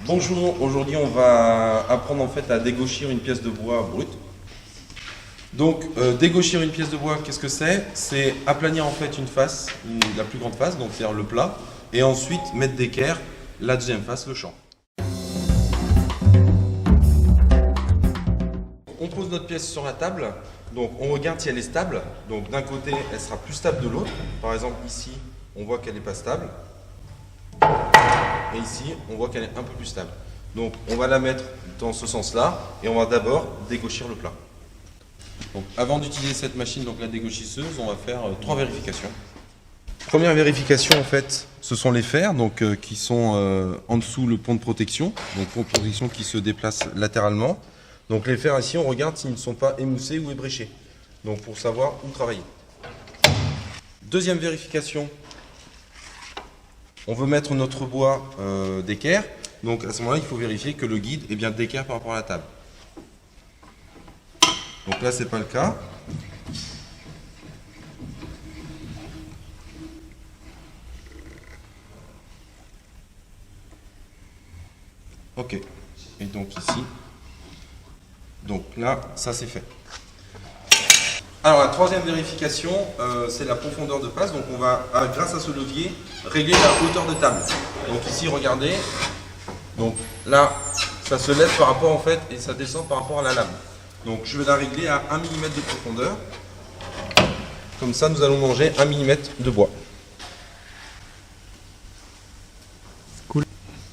Bonjour, aujourd'hui on va apprendre en fait à dégauchir une pièce de bois brute. Donc dégauchir une pièce de bois, qu'est-ce que c'est? C'est aplanir en fait une face, la plus grande face, donc c'est-à-dire le plat, et ensuite mettre d'équerre la deuxième face, le champ. On pose notre pièce sur la table, donc on regarde si elle est stable. Donc d'un côté elle sera plus stable de l'autre, par exemple ici on voit qu'elle n'est pas stable. Et ici, on voit qu'elle est un peu plus stable. Donc, on va la mettre dans ce sens-là et on va d'abord dégauchir le plat. Donc, avant d'utiliser cette machine, donc la dégauchisseuse, on va faire 3 vérifications. Première vérification, en fait, ce sont les fers donc, qui sont en dessous le pont de protection. Donc, pont de protection qui se déplace latéralement. Donc, les fers ici, on regarde s'ils ne sont pas émoussés ou ébréchés. Donc, pour savoir où travailler. Deuxième vérification. On veut mettre notre bois d'équerre, donc à ce moment-là, il faut vérifier que le guide est bien d'équerre par rapport à la table. Donc là, c'est pas le cas. Ok. Et donc ici. Donc là, ça c'est fait. Alors la troisième vérification, c'est la profondeur de passe. Donc on va, grâce à ce levier, régler la hauteur de table. Donc ici, regardez. Donc là, ça se lève par rapport en fait et ça descend par rapport à la lame. Donc je vais la régler à 1 mm de profondeur. Comme ça, nous allons manger 1 mm de bois. Cool.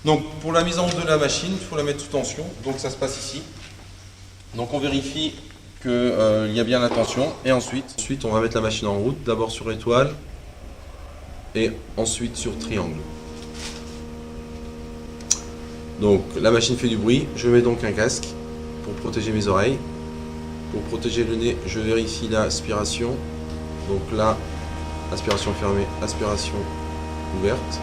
Donc pour la mise en route de la machine, il faut la mettre sous tension. Donc ça se passe ici. Donc on vérifie qu'il y a bien la tension et ensuite on va mettre la machine en route, d'abord sur étoile et ensuite sur triangle. Donc la machine fait du bruit, je mets donc un casque pour protéger mes oreilles. Pour protéger le nez, je vérifie l'aspiration. Donc là, aspiration fermée, aspiration ouverte.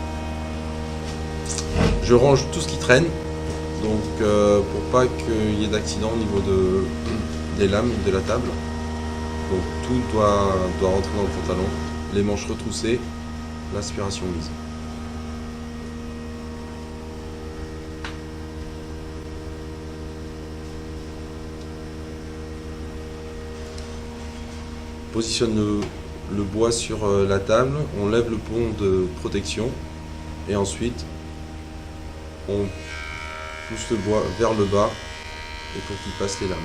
Je range tout ce qui traîne, donc pour pas qu'il y ait d'accident au niveau des lames de la table. Donc tout doit rentrer dans le pantalon, les manches retroussées, l'aspiration mise. Positionne le bois sur la table, on lève le pont de protection et ensuite on pousse le bois vers le bas et pour qu'il passe les lames.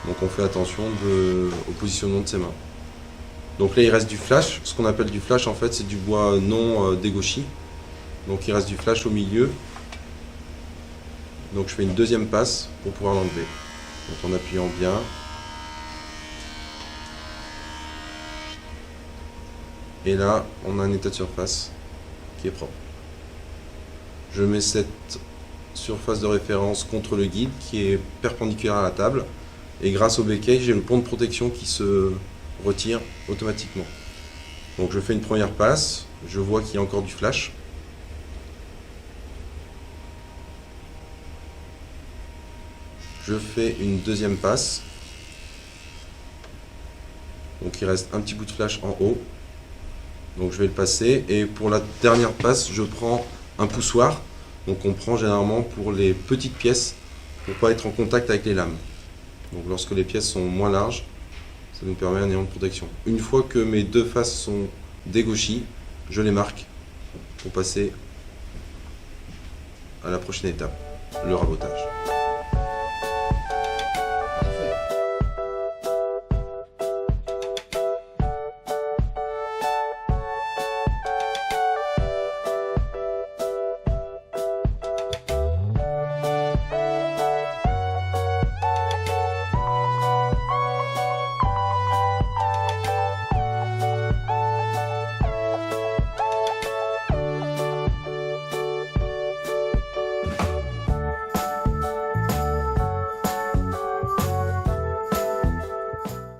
Donc on fait attention au positionnement de ses mains. Donc là il reste du flash. Ce qu'on appelle du flash en fait c'est du bois non dégauchi. Donc il reste du flash au milieu. Donc je fais une deuxième passe pour pouvoir l'enlever. Donc en appuyant bien. Et là on a un état de surface qui est propre. Je mets cette surface de référence contre le guide qui est perpendiculaire à la table. Et grâce au béquet, j'ai le pont de protection qui se retire automatiquement. Donc je fais une première passe, je vois qu'il y a encore du flash. Je fais une deuxième passe. Donc il reste un petit bout de flash en haut. Donc je vais le passer. Et pour la dernière passe, je prends un poussoir. Donc on prend généralement pour les petites pièces pour ne pas être en contact avec les lames. Donc lorsque les pièces sont moins larges, ça nous permet un élément de protection. Une fois que mes deux faces sont dégauchies, je les marque pour passer à la prochaine étape, le rabotage.